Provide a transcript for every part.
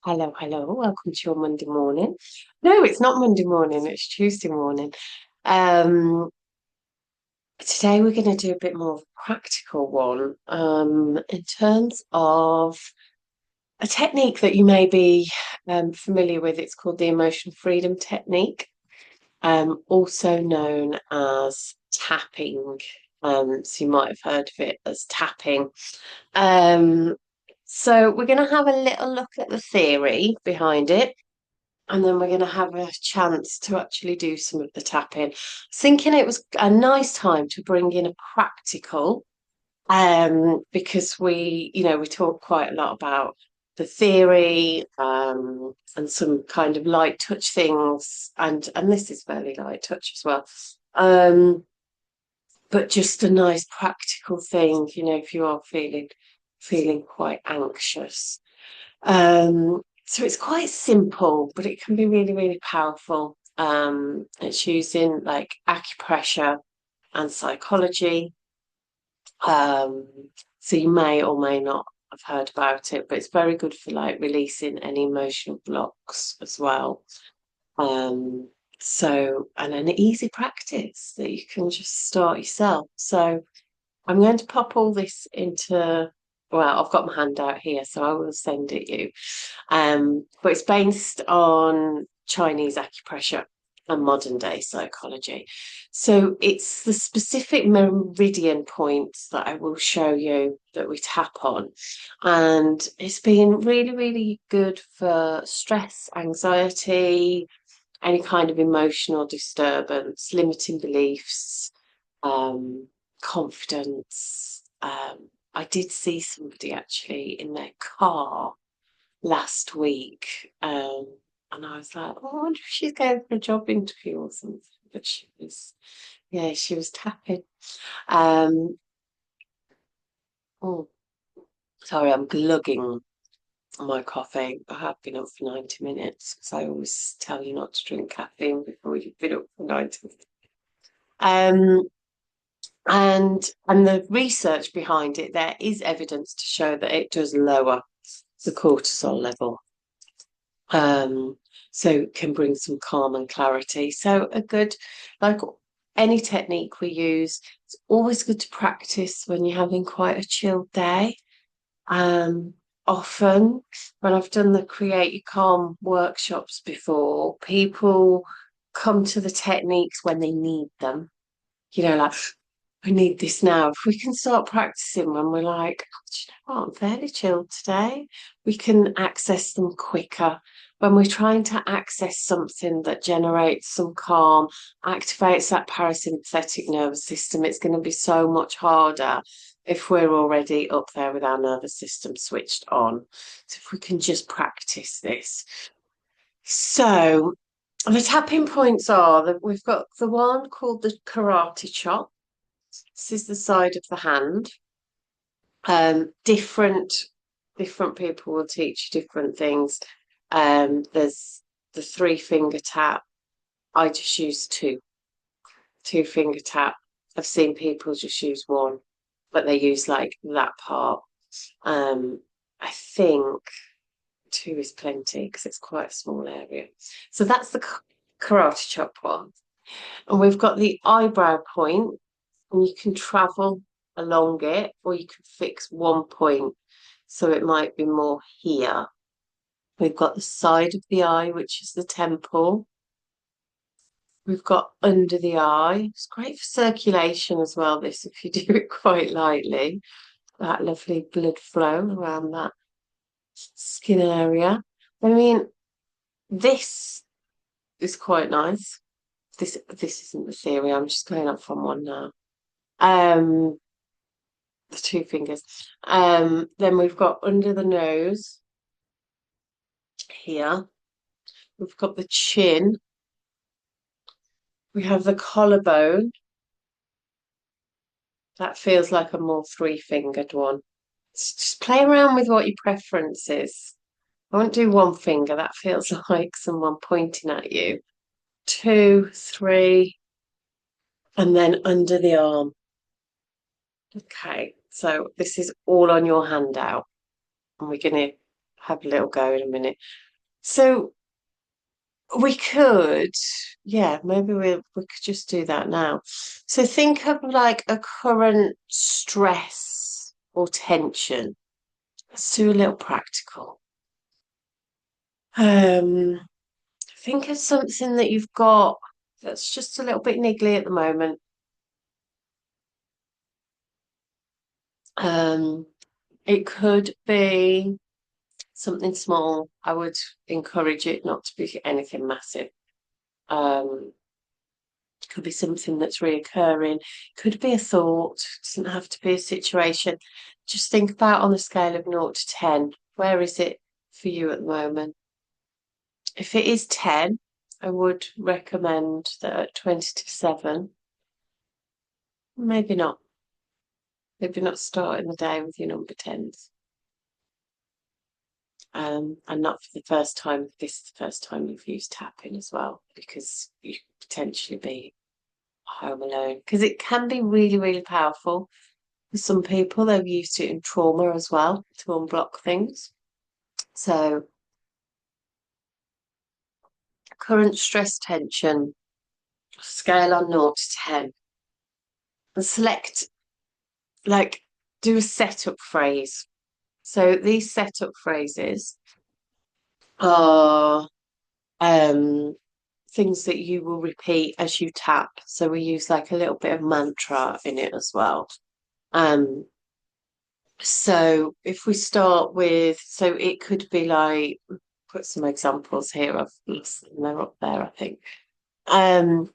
Hello, hello. Welcome to your Monday morning. No, it's not Monday morning, it's Tuesday morning. Um, Today we're going to do a bit more of a practical one, in terms of a technique that you may be familiar with. It's called the emotional freedom technique, also known as tapping. So you might have heard of it as tapping. Um, so we're going to have a little look at the theory behind it. And then we're going to have a chance to actually do some of the tapping. Thinking it was a nice time to bring in a practical, because we talk quite a lot about the theory, and some kind of light touch things, and this is fairly light touch as well. Um, but just a nice practical thing, if you are feeling quite anxious. So it's quite simple, but it can be really, really powerful. It's using like acupressure and psychology. Um, so you may or may not have heard about it, but it's very good for like releasing any emotional blocks as well. Um, and an easy practice that you can just start yourself. So I'm going to pop all this into, well, I've got my handout here, so I will send it you. But it's based on Chinese acupressure and modern day psychology. So it's the specific meridian points that I will show you that we tap on. And it's been really, really good for stress, anxiety, any kind of emotional disturbance, limiting beliefs, um, confidence. I did see somebody actually in their car last week, and I was like, oh, I wonder if she's going for a job interview or something. But she was tapping. Um, oh, sorry, I'm glugging my coffee. I have been up for 90 minutes because I always tell you not to drink caffeine before you've been up for 90 minutes. Um, and the research behind it, there is evidence to show that it does lower the cortisol level. Um, so it can bring some calm and clarity. So like any technique we use, it's always good to practice when you're having quite a chilled day. Um, Often when I've done the Create Your Calm workshops before, people come to the techniques when they need them. Like, I need this now. If we can start practicing when we're like, oh, do you know what? I'm fairly chilled today. We can access them quicker. When we're trying to access something that generates some calm, activates that parasympathetic nervous system, it's going to be so much harder if we're already up there with our nervous system switched on. So if we can just practice this. So the tapping points are that we've got the one called the karate chop. This is the side of the hand. Different people will teach you different things. There's the three finger tap. I just use two finger tap. I've seen people just use one, but they use like that part. I think two is plenty because it's quite a small area. So that's the karate chop one. And we've got the eyebrow point, and you can travel along it, or you can fix one point. So it might be more here. We've got the side of the eye, which is the temple. We've got under the eye. It's great for circulation as well, this, if you do it quite lightly. That lovely blood flow around that skin area. I mean, this is quite nice. This isn't the theory. I'm just going up from one now. Um, the two fingers. Then we've got under the nose here. We've got the chin. We have the collarbone. That feels like a more three-fingered one. Just play around with what your preference is. I won't do one finger. That feels like someone pointing at you. Two, three, and then under the arm. Okay, so this is all on your handout. And we're going to have a little go in a minute. So we could, yeah, maybe we could just do that now. So think of like a current stress or tension. Let's do a little practical. Um, think of something that you've got that's just a little bit niggly at the moment. Um, it could be something small. I would encourage it not to be anything massive. Um, could be something that's reoccurring, could be a thought, doesn't have to be a situation. Just think about on a scale of 0 to 10, where is it for you at the moment? If it is 10, I would recommend that at 20 to 7, maybe not. Maybe not starting the day with your number 10s. And not for the first time. This is the first time you've used tapping as well, because you could potentially be home alone. Because it can be really, really powerful. For some people, they've used it in trauma as well to unblock things. So, current stress tension, scale on 0 to 10. And select, like, do a setup phrase. So, these setup phrases are things that you will repeat as you tap. So, we use like a little bit of mantra in it as well. Um, so, if we start with, so it could be like, put some examples here. I've lost them. They're up there, I think. Um,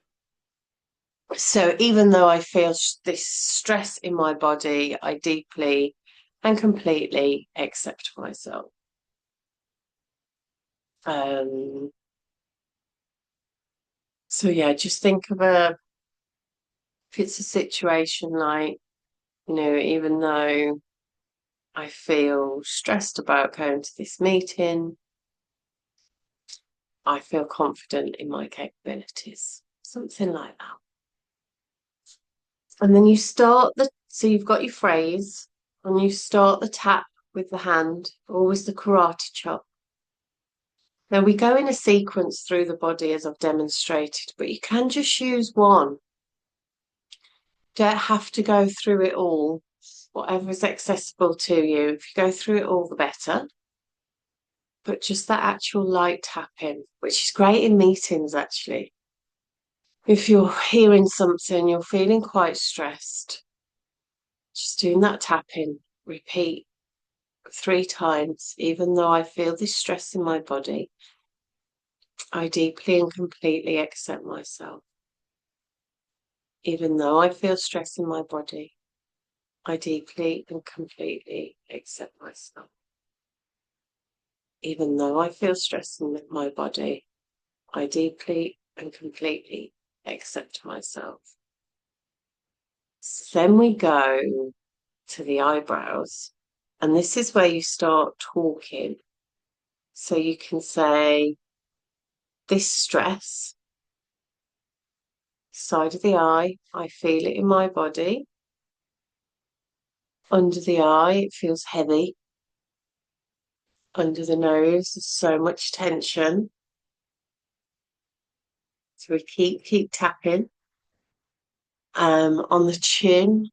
so even though I feel this stress in my body, I deeply and completely accept myself. Um, so yeah, just think of if it's a situation like, even though I feel stressed about going to this meeting, I feel confident in my capabilities. Something like that. And then so you've got your phrase, and you start the tap with the hand, always the karate chop. Now we go in a sequence through the body as I've demonstrated, but you can just use one. Don't have to go through it all. Whatever is accessible to you. If you go through it all, the better. But just that actual light tapping, which is great in meetings actually. If you're hearing something, you're feeling quite stressed, just doing that tapping, repeat 3 times, even though I feel this stress in my body, I deeply and completely accept myself. Even though I feel stress in my body, I deeply and completely accept myself. Even though I feel stress in my body, I deeply and completely accept myself. So then we go to the eyebrows, and this is where you start talking. So you can say, this stress, side of the eye, I feel it in my body. Under the eye, it feels heavy. Under the nose, there's so much tension. So we keep tapping. On the chin,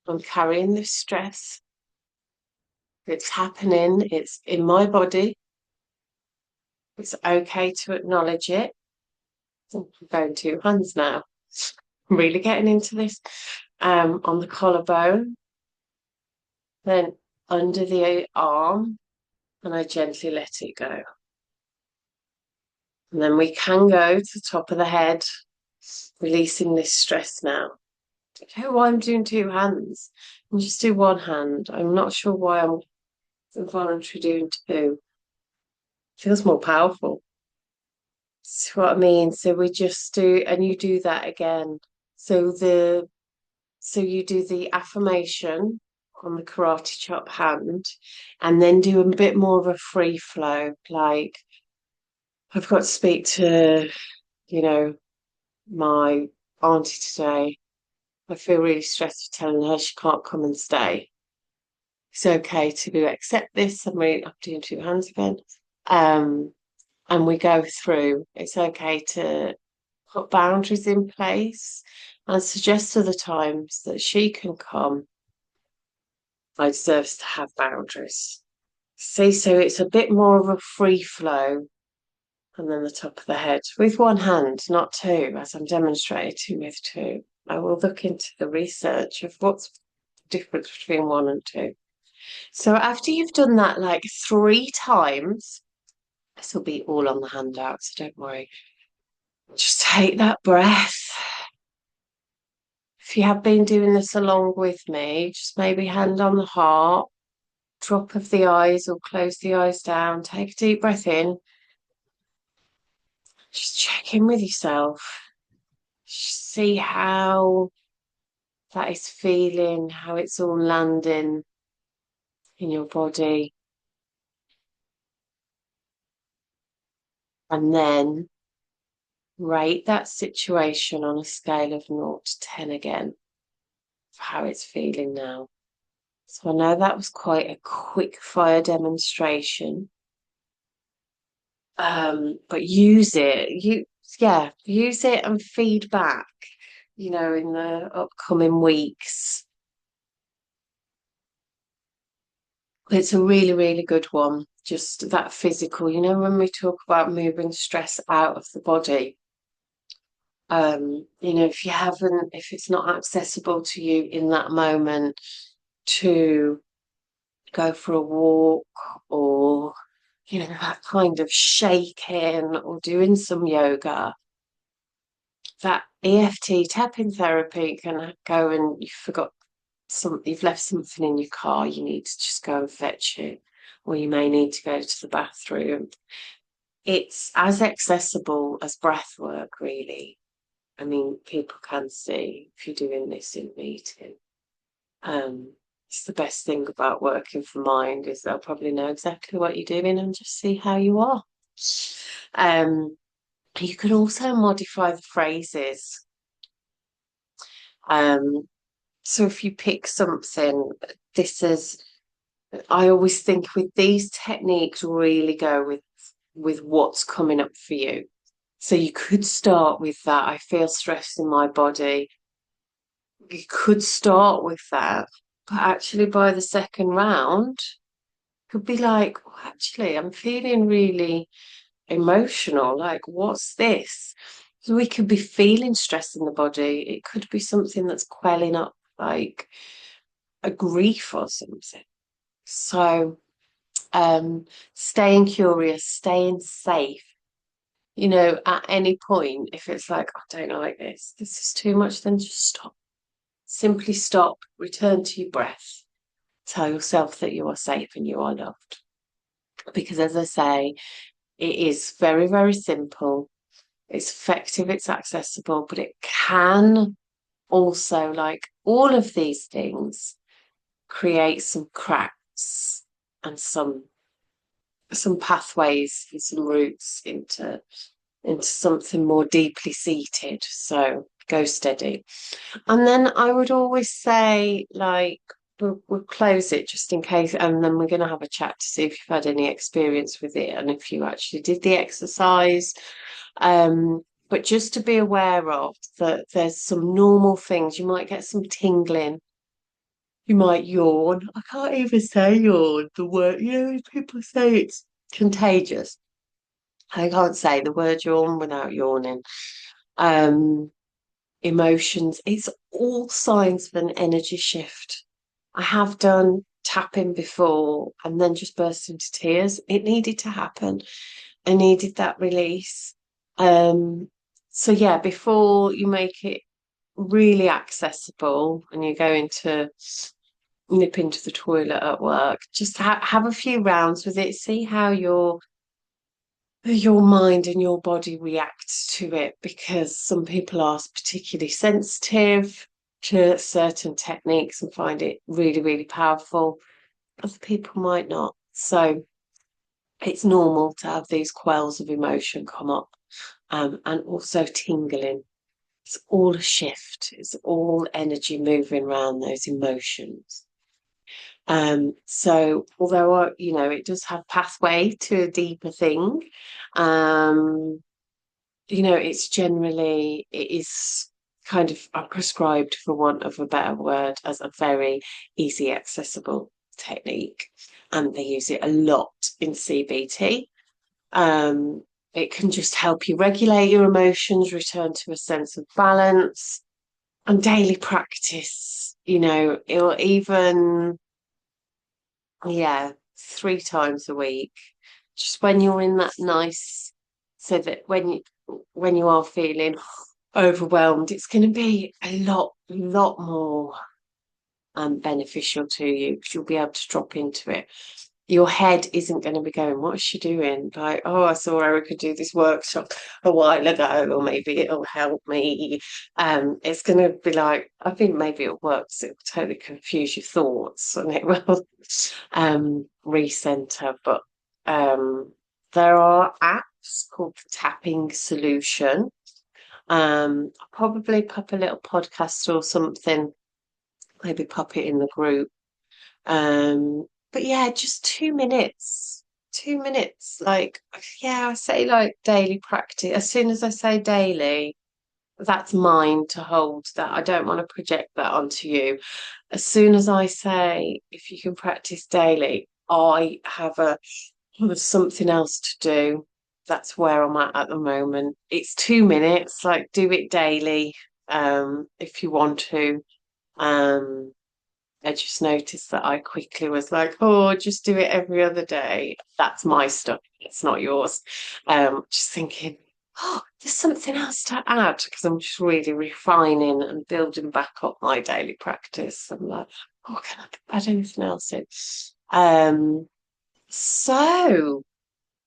I'm carrying this stress. It's happening. It's in my body. It's okay to acknowledge it. I'm going 2 hands now. Really getting into this. On the collarbone, then under the arm, and I gently let it go. And then we can go to the top of the head, releasing this stress now. I don't know why I'm doing 2 hands. And just do 1 hand. I'm not sure why I'm involuntarily doing 2. Feels more powerful. See what I mean? So we just do, and you do that again. So you do the affirmation on the karate chop hand, and then do a bit more of a free flow. Like, I've got to speak to, you know, my auntie today. I feel really stressed for telling her she can't come and stay. It's okay to accept this. I'm doing two hands again. Um, and we go through. It's okay to put boundaries in place and suggest other times that she can come. I deserves to have boundaries. See, so it's a bit more of a free flow and then the top of the head with one hand, not two, as I'm demonstrating with two. I will look into the research of what's the difference between one and two. So after you've done that like 3 times, this will be all on the handout, so don't worry. Just take that breath. If you have been doing this along with me, just maybe hand on the heart, drop of the eyes or close the eyes down, take a deep breath in. Just check in with yourself. Just see how that is feeling, how it's all landing in your body. And then rate that situation on a scale of 0 to 10 again for how it's feeling now. So I know that was quite a quick fire demonstration. But use it. Use it and feedback, in the upcoming weeks. It's a really, really good one. Just that physical, when we talk about moving stress out of the body, if it's not accessible to you in that moment to go for a walk or, that kind of shaking or doing some yoga, that EFT tapping therapy can go and you've left something in your car, you need to just go and fetch it, or you may need to go to the bathroom. It's as accessible as breath work, really. I mean, people can see if you're doing this in meeting. It's the best thing about working for mind is they'll probably know exactly what you're doing and just see how you are. You can also modify the phrases. So if you pick something, I always think with these techniques really go with what's coming up for you. So you could start with that. I feel stress in my body. You could start with that, but actually by the second round, could be like, well, actually, I'm feeling really emotional. Like, what's this? So we could be feeling stress in the body. It could be something that's quelling up, like a grief or something. So, staying curious, staying safe, at any point, if it's like, I don't like this is too much, then just stop. Simply stop, return to your breath. Tell yourself that you are safe and you are loved. Because as I say, it is very, very simple. It's effective, it's accessible, but it can also, like all of these things, create some cracks and some pathways and some routes into something more deeply seated. So go steady. And then I would always say, like, we'll close it just in case, and then we're going to have a chat to see if you've had any experience with it and if you actually did the exercise. But just to be aware of that there's some normal things. You might get some tingling. You might yawn. I can't even say yawn. The word, people say it's contagious. I can't say the word yawn without yawning. Um, Emotions. It's all signs of an energy shift. I have done tapping before and then just burst into tears. It needed to happen. I needed that release. So yeah, before you make it really accessible and you're going to nip into the toilet at work, just have a few rounds with it, see how your mind and your body reacts to it, because some people are particularly sensitive to certain techniques and find it really, really powerful. Other people might not. So it's normal to have these quells of emotion come up, and also tingling. It's all a shift. It's all energy moving around those emotions. So although it does have pathway to a deeper thing, um, it is kind of prescribed, for want of a better word, as a very easy, accessible technique. And they use it a lot in CBT. Um, it can just help you regulate your emotions, return to a sense of balance, and daily practice. It'll even, yeah, 3 times a week, just when you're in that nice, so that when you are feeling overwhelmed, it's going to be a lot more beneficial to you, because you'll be able to drop into it. Your head isn't going to be going, what is she doing? Like, oh, I saw Erica do this workshop a while ago, or maybe it'll help me. It's going to be like, I think maybe it works. It will totally confuse your thoughts, and it will recenter. But there are apps called Tapping Solution. I'll probably pop a little podcast or something, maybe pop it in the group. But yeah, just 2 minutes. 2 minutes. Like, yeah, I say like daily practice. As soon as I say daily, that's mine to hold. That I don't want to project that onto you. As soon as I say, if you can practice daily, I have something else to do. That's where I'm at the moment. It's 2 minutes, like do it daily, if you want to. Um, I just noticed that I quickly was like, oh, just do it every other day. That's my stuff. It's not yours. Just thinking, oh, there's something else to add, because I'm just really refining and building back up my daily practice. I'm like, oh, can I add anything else in? Um, so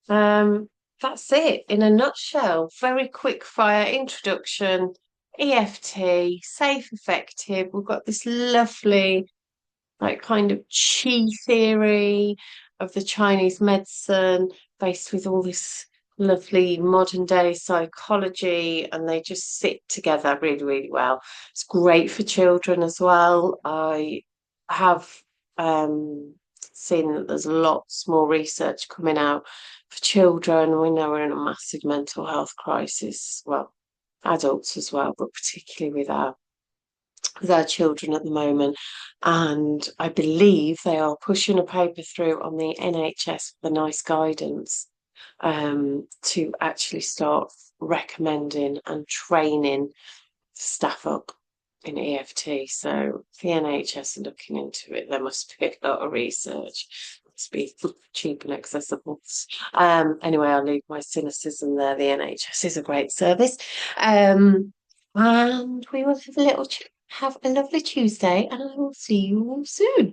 that's it in a nutshell. Very quick fire introduction. EFT, safe, effective. We've got this lovely, like, kind of chi theory of the Chinese medicine, based with all this lovely modern day psychology, and they just sit together really, really well. It's great for children as well. I have seen that there's lots more research coming out for children. We know we're in a massive mental health crisis. Well, adults as well, but particularly with our children at the moment. And I believe they are pushing a paper through on the NHS for the nice guidance, to actually start recommending and training staff up in EFT. So if the NHS are looking into it, there must be a lot of research. It must be cheap and accessible. Anyway, I'll leave my cynicism there. The NHS is a great service. And we will have a lovely Tuesday, and I will see you all soon.